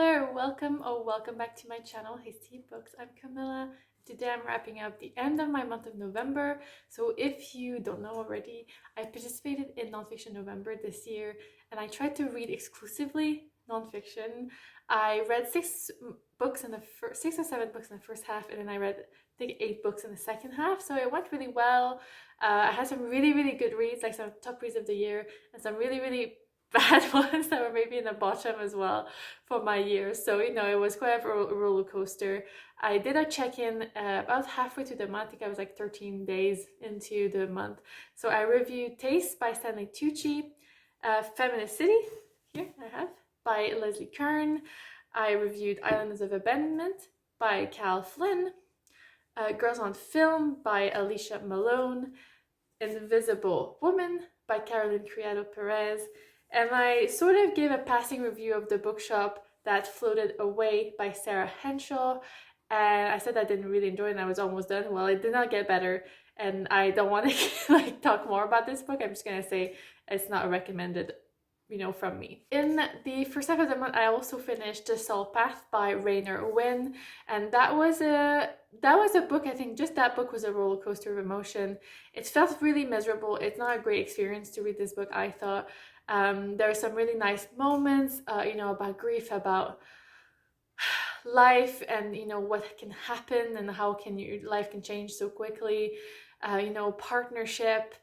Hello, welcome back to my channel, Hasty Books. I'm Camilla. Today I'm wrapping up the end of my month of November. So if you don't know already, I participated in Nonfiction November this year and I tried to read exclusively nonfiction. I read six or seven books in the first half, and then I read I think 8 books in the second half. So it went really well. I had some really good reads, like some top reads of the year, and some really bad ones that were maybe in the bottom as well for my year. So, it was quite a roller coaster. I did a check-in about halfway through the month. I think I was like 13 days into the month. So I reviewed Taste by Stanley Tucci, Feminist City, here I have, by Leslie Kern. I reviewed Islands of Abandonment by Flyn, Girls on Film by Alicia Malone, Invisible Woman by Criado Perez, and I sort of gave a passing review of the bookshop that floated away by Sarah Henshaw, and I said I didn't really enjoy it and I was almost done. Well, it did not get better, and I don't want to talk more about this book. I'm just gonna say it's not recommended, from me. In the first half of the month, I also finished The Soul Path by Raynor Winn, and that was a book. I think just that book was a roller coaster of emotion. It felt really miserable. It's not a great experience to read this book, I thought. There are some really nice moments, about grief, about life, and what can happen and how your life can change so quickly. Partnership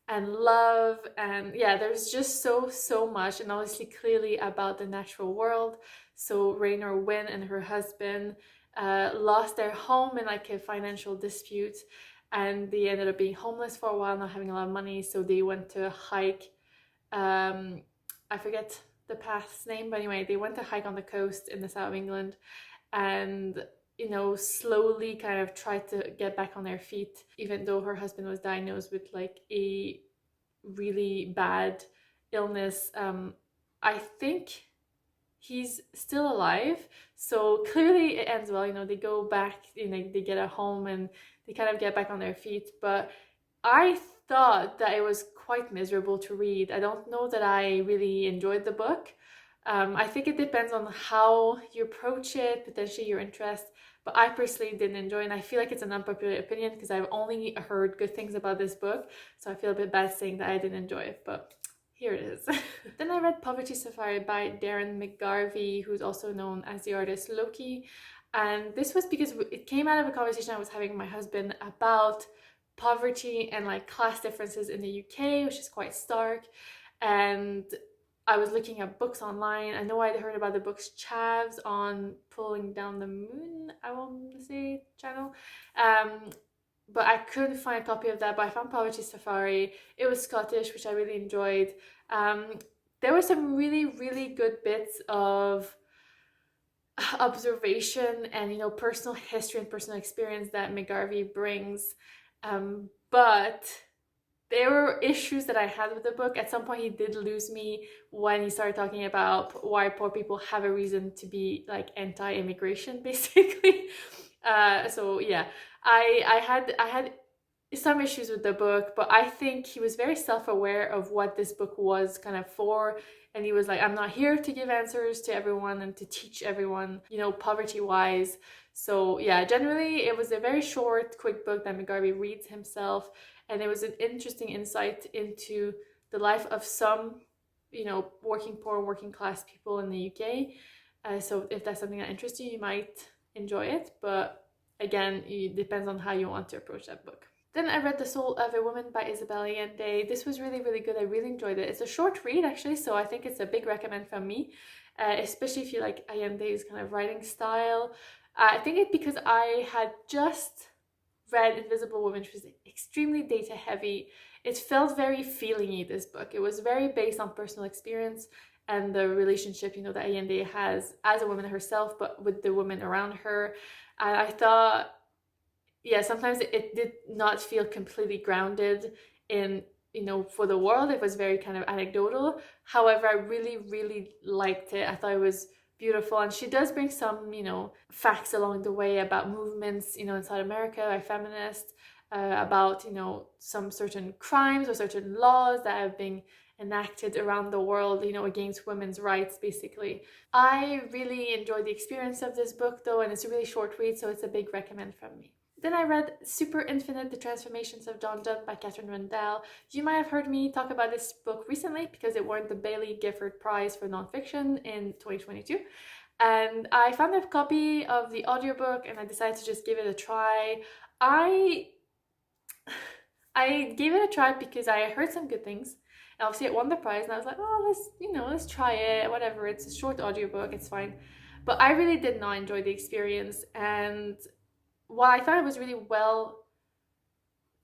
and love, and yeah, there's just so much, and obviously clearly about the natural world. So Raynor Winn and her husband lost their home in like a financial dispute, and they ended up being homeless for a while, not having a lot of money. So they went to hike. I forget the path's name, but anyway, they went to hike on the coast in the south of England, and slowly kind of tried to get back on their feet, even though her husband was diagnosed with like a really bad illness. I think he's still alive, so clearly it ends well. They go back, they get a home and they kind of get back on their feet, but I thought that it was quite miserable to read. I don't know that I really enjoyed the book. I think it depends on how you approach it, potentially your interest, but I personally didn't enjoy it, and I feel like it's an unpopular opinion because I've only heard good things about this book, so I feel a bit bad saying that I didn't enjoy it, but here it is. Then I read Poverty Safari by Darren McGarvey, who's also known as the artist Loki, and this was because it came out of a conversation I was having with my husband about poverty and like class differences in the UK, which is quite stark, and I was looking at books online. I know I'd heard about the books Chavs on Pulling Down the Moon, I want to say, channel, but I couldn't find a copy of that. But I found Poverty Safari. It was Scottish, which I really enjoyed. There were some really good bits of observation and personal history and personal experience that McGarvey brings, but there were issues that I had with the book. At some point he did lose me when he started talking about why poor people have a reason to be like anti-immigration, basically. So yeah, I had some issues with the book, but I think he was very self-aware of what this book was kind of for, and he was like, I'm not here to give answers to everyone and to teach everyone, poverty wise. So yeah, generally it was a very short, quick book that McGarvey reads himself, and it was an interesting insight into the life of some, working poor, working class people in the UK. So if that's something that interests you, you might enjoy it, but again, it depends on how you want to approach that book. Then I read The Soul of a Woman by Isabel Allende. This was really good. I really enjoyed it. It's a short read actually, so I think it's a big recommend from me, especially if you like Allende's kind of writing style. I think it's because I had just read Invisible Woman, which was extremely data heavy. It felt very feeling-y, this book. It was very based on personal experience and the relationship, that Allende has as a woman herself, but with the women around her. And I thought, yeah, sometimes it did not feel completely grounded in, for the world. It was very kind of anecdotal. However, I really liked it. I thought it was beautiful, and she does bring some, facts along the way about movements, in South America by feminists, about, some certain crimes or certain laws that have been enacted around the world, against women's rights, basically. I really enjoyed the experience of this book, though, and it's a really short read, so it's a big recommend from me. Then I read Super Infinite, The Transformations of John Donne by Katherine Rundell. You might have heard me talk about this book recently because it won the Bailey Gifford Prize for Nonfiction in 2022. And I found a copy of the audiobook and I decided to just give it a try. I gave it a try because I heard some good things. And obviously it won the prize and I was like, oh, let's try it, whatever. It's a short audiobook, it's fine. But I really did not enjoy the experience, and while I thought it was really well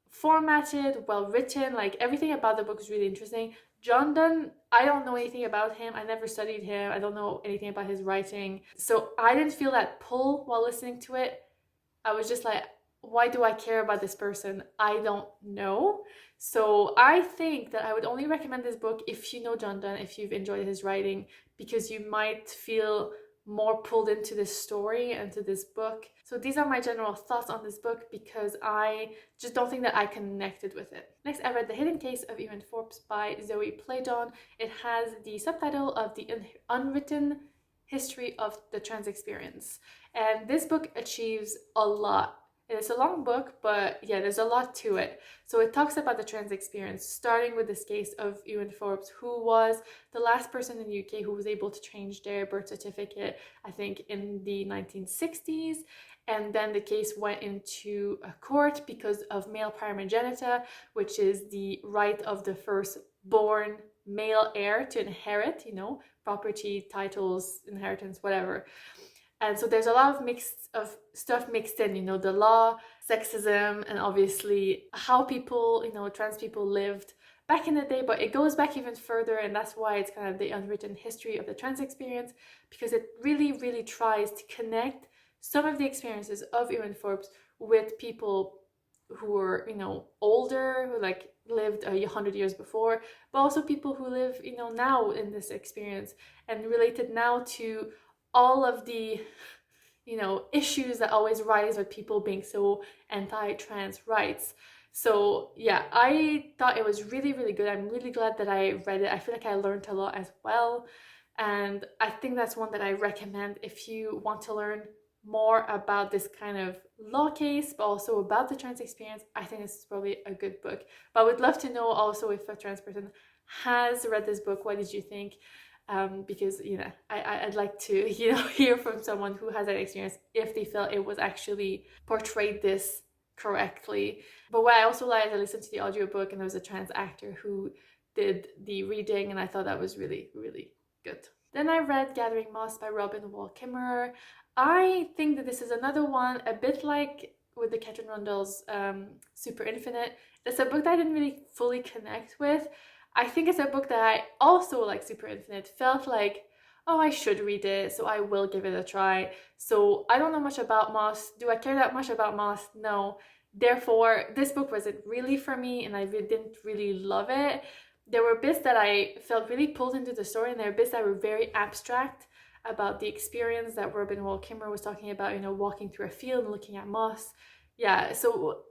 formatted, well written, like everything about the book is really interesting. John Donne, I don't know anything about him. I never studied him. I don't know anything about his writing. So I didn't feel that pull while listening to it. I was just like, why do I care about this person? I don't know. So I think that I would only recommend this book if you know John Donne, if you've enjoyed his writing, because you might feel more pulled into this story and to this book. So these are my general thoughts on this book because I just don't think that I connected with it. Next, I read The Hidden Case of Ewan Forbes by Zoe Playdon. It has the subtitle of The Unwritten History of the Trans Experience. And this book achieves a lot. It's a long book, but yeah, there's a lot to it. So it talks about the trans experience, starting with this case of Ewan Forbes, who was the last person in the UK who was able to change their birth certificate, I think in the 1960s. And then the case went into a court because of male primogeniture, which is the right of the firstborn male heir to inherit, property, titles, inheritance, whatever. And so there's a lot of stuff mixed in, the law, sexism, and obviously how people, trans people lived back in the day, but it goes back even further, and that's why it's kind of the unwritten history of the trans experience, because it really, really tries to connect some of the experiences of Ewan Forbes with people who were, older, who lived 100 years before, but also people who live, now in this experience and related now to all of the, issues that always rise with people being so anti-trans rights. So yeah, I thought it was really, really good. I'm really glad that I read it. I feel like I learned a lot as well. And I think that's one that I recommend if you want to learn more about this kind of law case, but also about the trans experience. I think this is probably a good book. But I would love to know also if a trans person has read this book. What did you think? Because I'd like to hear from someone who has that experience if they felt it was actually portrayed this correctly. But what I also liked, I listened to the audiobook and there was a trans actor who did the reading, and I thought that was really, really good. Then I read Gathering Moss by Robin Wall Kimmerer. I think that this is another one, a bit like with the Katherine Rundell's Super Infinite. It's a book that I didn't really fully connect with. I think it's a book that I also, like Super Infinite, felt like, oh, I should read it, so I will give it a try. So I don't know much about Moss. Do I care that much about Moss? No. Therefore, this book wasn't really for me, and I didn't really love it. There were bits that I felt really pulled into the story, and there were bits that were very abstract about the experience that Robin Wall Kimmerer was talking about, walking through a field and looking at moss. Yeah, so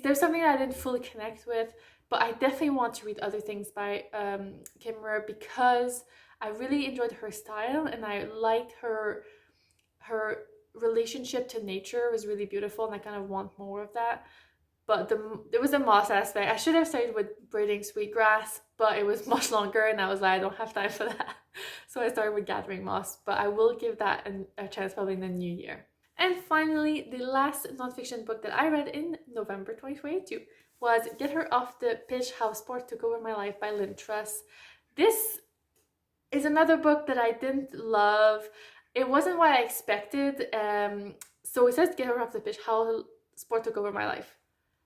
there's something that I didn't fully connect with. But I definitely want to read other things by Kimmerer because I really enjoyed her style and I liked her relationship to nature was really beautiful, and I kind of want more of that. But there was a moss aspect. I should have started with braiding sweetgrass, but it was much longer and I was like, I don't have time for that. So I started with Gathering Moss, but I will give that a chance probably in the new year. And finally, the last nonfiction book that I read in November 2022 was Get Her Off the Pitch, How Sport Took Over My Life by Lynne Truss. This is another book that I didn't love. It wasn't what I expected. So it says Get Her Off the Pitch, How Sport Took Over My Life.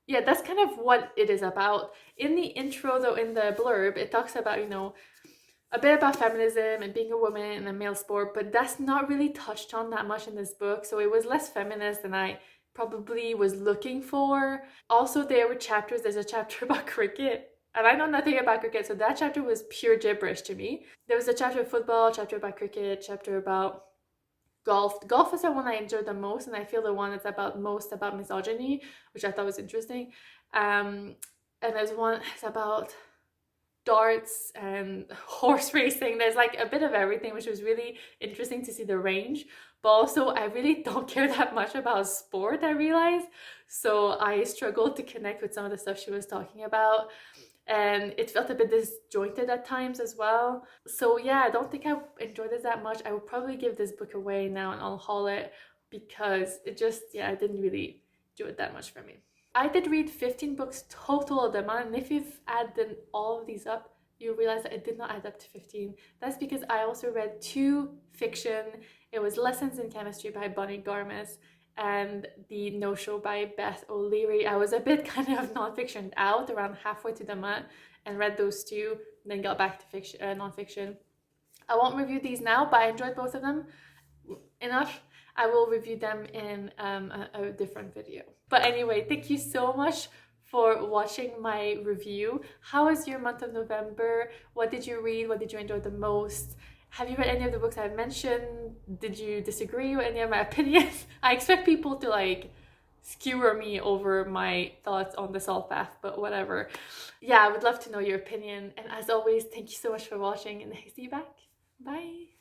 Yeah, that's kind of what it is about. In the intro, though, in the blurb, it talks about, a bit about feminism and being a woman in a male sport, but that's not really touched on that much in this book. So it was less feminist than I probably was looking for. Also, there were chapters. There's a chapter about cricket, and I know nothing about cricket, so that chapter was pure gibberish to me. There was a chapter of football, chapter about cricket, chapter about golf. Golf is the one I enjoyed the most, and I feel the one that's most about misogyny, which I thought was interesting. And there's one that's about darts and horse racing. There's like a bit of everything, which was really interesting to see the range. But also, I really don't care that much about sport, I realized. So I struggled to connect with some of the stuff she was talking about. And it felt a bit disjointed at times as well. So yeah, I don't think I enjoyed it that much. I would probably give this book away now and I'll haul it, because it just, yeah, it didn't really do it that much for me. I did read 15 books total of them, and if you've added all of these up, you realize that it did not add up to 15. That's because I also read 2 fiction. It was Lessons in Chemistry by Bonnie Garmis and The No-Show by Beth O'Leary. I was a bit kind of non-fiction out around halfway to the month and read those 2, then got back to fiction, non-fiction. I won't review these now, but I enjoyed both of them enough. I will review them in a different video. But anyway, thank you so much for watching my review. How was your month of November? What did you read? What did you enjoy the most? Have you read any of the books I've mentioned? Did you disagree with any of my opinions? I expect people to like skewer me over my thoughts on the Salt Bath, but whatever. Yeah, I would love to know your opinion. And as always, thank you so much for watching, and I see you back. Bye.